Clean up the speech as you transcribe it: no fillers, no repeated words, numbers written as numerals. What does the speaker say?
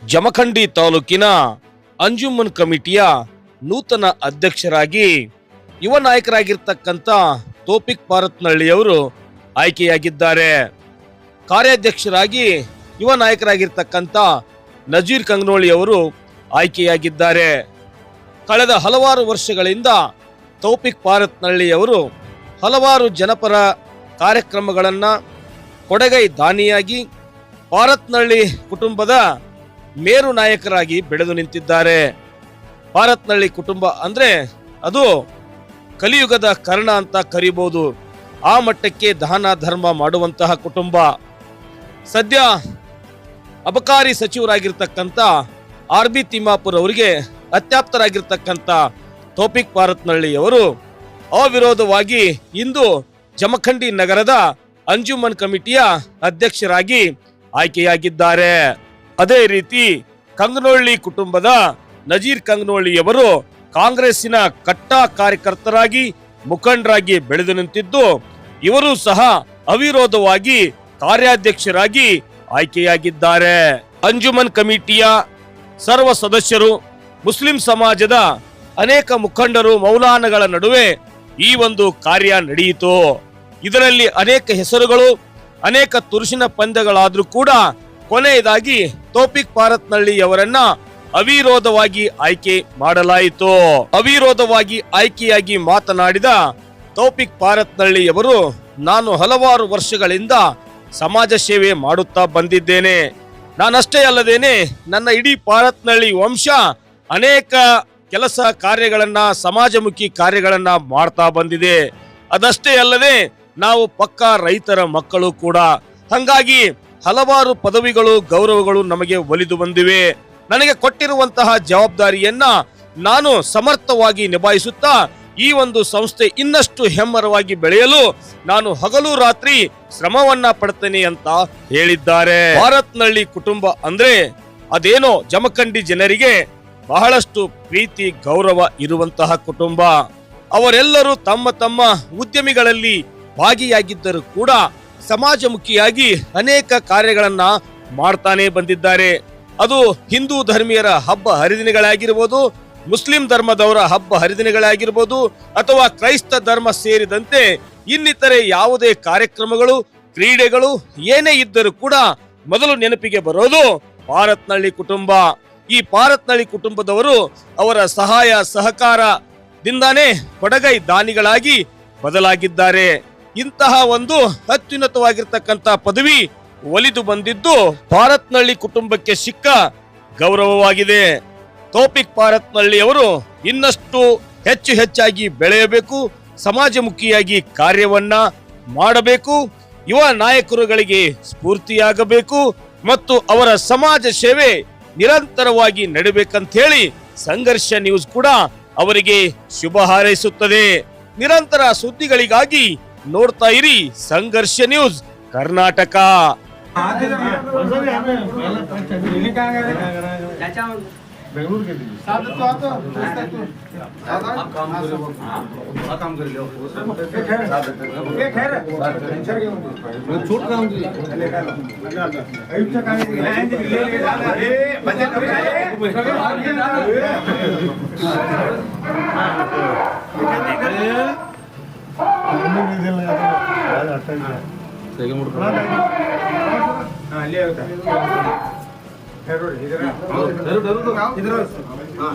ಜಮಖಂಡಿ ತಾಲೂಕಿನ ಅಂಜುಮನ್ ಕಮಿಟಿಯ ನೂತನ ಅಧ್ಯಕ್ಷರಾಗಿ ಯುವ ನಾಯಕರಾಗಿರ್ತಕ್ಕಂಥ ತೌಫಿಕ್ ಪಾರತ್ನಳ್ಳಿಯವರು ಆಯ್ಕೆಯಾಗಿದ್ದಾರೆ. ಕಾರ್ಯಾಧ್ಯಕ್ಷರಾಗಿ ಯುವ ನಾಯಕರಾಗಿರ್ತಕ್ಕಂಥ ನಜೀರ್ ಕಂಗನೋಳಿ ಅವರು ಆಯ್ಕೆಯಾಗಿದ್ದಾರೆ. ಕಳೆದ ಹಲವಾರು ವರ್ಷಗಳಿಂದ ತೌಫಿಕ್ ಪಾರತ್ನಳ್ಳಿಯವರು ಹಲವಾರು ಜನಪರ ಕಾರ್ಯಕ್ರಮಗಳನ್ನು ಕೊಡಗೈ ದಾನಿಯಾಗಿ ಪಾರತ್ನಳ್ಳಿ ಕುಟುಂಬದ ಮೇರು ನಾಯಕರಾಗಿ ಬೆಳೆದು ನಿಂತಿದ್ದಾರೆ. ಪಾರತ್ನಳ್ಳಿ ಕುಟುಂಬ ಅಂದ್ರೆ ಅದು ಕಲಿಯುಗದ ಕರ್ಣ ಅಂತ ಕರೀಬಹುದು. ಆ ಮಟ್ಟಕ್ಕೆ ದಾನ ಧರ್ಮ ಮಾಡುವಂತಹ ಕುಟುಂಬ. ಸದ್ಯ ಅಬಕಾರಿ ಸಚಿವರಾಗಿರ್ತಕ್ಕಂಥ RB ತಿಮ್ಮಾಪುರ್ ಅವರಿಗೆ ಅತ್ಯಾಪ್ತರಾಗಿರ್ತಕ್ಕಂಥ ತೌಫಿಕ್ ಪಾರತ್ನಳ್ಳಿ ಅವರು ಅವಿರೋಧವಾಗಿ ಇಂದು ಜಮಖಂಡಿ ನಗರದ ಅಂಜುಮನ್ ಕಮಿಟಿಯ ಅಧ್ಯಕ್ಷರಾಗಿ ಆಯ್ಕೆಯಾಗಿದ್ದಾರೆ. ಅದೇ ರೀತಿ ಕಂಗನೊಳ್ಳಿ ಕುಟುಂಬದ ನಜೀರ್ ಕಂಗನೊಳ್ಳಿಯವರು ಕಾಂಗ್ರೆಸ್ಸಿನ ಕಟ್ಟ ಕಾರ್ಯಕರ್ತರಾಗಿ ಮುಖಂಡರಾಗಿ ಬೆಳೆದು ನಿಂತಿದ್ದು ಇವರು ಸಹ ಅವಿರೋಧವಾಗಿ ಕಾರ್ಯಾಧ್ಯಕ್ಷರಾಗಿ ಆಯ್ಕೆಯಾಗಿದ್ದಾರೆ. ಅಂಜುಮನ್ ಕಮಿಟಿಯ ಸರ್ವ ಸದಸ್ಯರು, ಮುಸ್ಲಿಂ ಸಮಾಜದ ಅನೇಕ ಮುಖಂಡರು, ಮೌಲಾನಗಳ ನಡುವೆ ಈ ಒಂದು ಕಾರ್ಯ ನಡೆಯಿತು. ಇದರಲ್ಲಿ ಅನೇಕ ಹೆಸರುಗಳು, ಅನೇಕ ತುರುಸಿನ ಪಂದ್ಯಗಳಾದ್ರೂ ಕೂಡ ಕೊನೆಯದಾಗಿ ತೌಫಿಕ್ ಪಾರತ್ನಳ್ಳಿ ಅವರನ್ನ ಅವಿರೋಧವಾಗಿ ಆಯ್ಕೆ ಮಾಡಲಾಯಿತು. ಅವಿರೋಧವಾಗಿ ಆಯ್ಕೆಯಾಗಿ ಮಾತನಾಡಿದ ತೌಫಿಕ್ ಪಾರತ್ನಳ್ಳಿ ಅವರು, ನಾನು ಹಲವಾರು ವರ್ಷಗಳಿಂದ ಸಮಾಜ ಸೇವೆ ಮಾಡುತ್ತಾ ಬಂದಿದ್ದೇನೆ. ನಾನಷ್ಟೇ ಅಲ್ಲದೇನೆ ನನ್ನ ಇಡೀ ಪಾರತ್ನಳ್ಳಿ ವಂಶ ಅನೇಕ ಕೆಲಸ ಕಾರ್ಯಗಳನ್ನ, ಸಮಾಜಮುಖಿ ಕಾರ್ಯಗಳನ್ನ ಮಾಡ್ತಾ ಬಂದಿದೆ. ಅದಷ್ಟೇ ಅಲ್ಲದೆ ನಾವು ಪಕ್ಕಾ ರೈತರ ಮಕ್ಕಳು ಕೂಡ. ಹಾಗಾಗಿ ಹಲವಾರು ಪದವಿಗಳು, ಗೌರವಗಳು ನಮಗೆ ಒಲಿದು ಬಂದಿವೆ. ನನಗೆ ಕೊಟ್ಟಿರುವಂತಹ ಜವಾಬ್ದಾರಿಯನ್ನ ನಾನು ಸಮರ್ಥವಾಗಿ ನಿಭಾಯಿಸುತ್ತಾ ಈ ಒಂದು ಸಂಸ್ಥೆ ಇನ್ನಷ್ಟು ಹೆಮ್ಮರವಾಗಿ ಬೆಳೆಯಲು ನಾನು ಹಗಲು ರಾತ್ರಿ ಶ್ರಮವನ್ನ ಪಡ್ತೇನೆ ಅಂತ ಹೇಳಿದ್ದಾರೆ. ಪಾರತ್ನಳ್ಳಿ ಕುಟುಂಬ ಅಂದ್ರೆ ಅದೇನೋ ಜಮಖಂಡಿ ಜನರಿಗೆ ಬಹಳಷ್ಟು ಪ್ರೀತಿ, ಗೌರವ ಇರುವಂತಹ ಕುಟುಂಬ. ಅವರೆಲ್ಲರೂ ತಮ್ಮ ತಮ್ಮ ಉದ್ಯಮಿಗಳಲ್ಲಿ ಭಾಗಿಯಾಗಿದ್ದರೂ ಕೂಡ ಸಮಾಜಮುಖಿಯಾಗಿ ಅನೇಕ ಕಾರ್ಯಗಳನ್ನ ಮಾಡ್ತಾನೆ ಬಂದಿದ್ದಾರೆ. ಅದು ಹಿಂದೂ ಧರ್ಮೀಯರ ಹಬ್ಬ ಹರಿದಿನಗಳಾಗಿರ್ಬೋದು, ಮುಸ್ಲಿಂ ಧರ್ಮದವರ ಹಬ್ಬ ಹರಿದಿನಗಳಾಗಿರ್ಬೋದು, ಅಥವಾ ಕ್ರೈಸ್ತ ಧರ್ಮ ಸೇರಿದಂತೆ ಇನ್ನಿತರೆ ಯಾವುದೇ ಕಾರ್ಯಕ್ರಮಗಳು, ಕ್ರೀಡೆಗಳು ಏನೇ ಇದ್ದರೂ ಕೂಡ ಮೊದಲು ನೆನಪಿಗೆ ಬರೋದು ಪಾರತ್ನಳ್ಳಿ ಕುಟುಂಬ. ಈ ಪಾರತ್ನಳ್ಳಿ ಕುಟುಂಬದವರು ಅವರ ಸಹಾಯ ಸಹಕಾರದಿಂದಾನೇ ಕೊಡಗೈ ದಾನಿಗಳಾಗಿ ಬದಲಾಗಿದ್ದಾರೆ. ಇಂತಹ ಒಂದು ಅತ್ಯುನ್ನತವಾಗಿರ್ತಕ್ಕಂಥ ಪದವಿ ಒಲಿದು ಬಂದಿದ್ದು ಪಾರತ್ನಳ್ಳಿ ಕುಟುಂಬಕ್ಕೆ ಸಿಕ್ಕ ಗೌರವವಾಗಿದೆ. ತೌಫಿಕ್ ಪಾರತ್ನಳ್ಳಿ ಅವರು ಇನ್ನಷ್ಟು ಹೆಚ್ಚಾಗಿ ಬೆಳೆಯಬೇಕು, ಸಮಾಜಮುಖಿಯಾಗಿ ಕಾರ್ಯವನ್ನ ಮಾಡಬೇಕು, ಯುವ ನಾಯಕರುಗಳಿಗೆ ಸ್ಫೂರ್ತಿಯಾಗಬೇಕು ಮತ್ತು ಅವರ ಸಮಾಜ ಸೇವೆ ನಿರಂತರವಾಗಿ ನಡೆಯಬೇಕಂತ ಹೇಳಿ ಸಂಘರ್ಷ ನ್ಯೂಸ್ ಕೂಡ ಅವರಿಗೆ ಶುಭ ಹಾರೈಸುತ್ತದೆ. ನಿರಂತರ ಸುದ್ದಿಗಳಿಗಾಗಿ ನೋಡ್ತಾ ಇರಿ ಸಂಘರ್ಷ ನ್ಯೂಸ್ ಕರ್ನಾಟಕ. बेंगलुरु के लिए साथ तो आता आप काम करो आ काम कर लो ये खैर टेंशन के मैं छोड़ रहा हूं ले का अयुब से काम ले ले ए बच्चे कभी हां ले होता इधर हाँ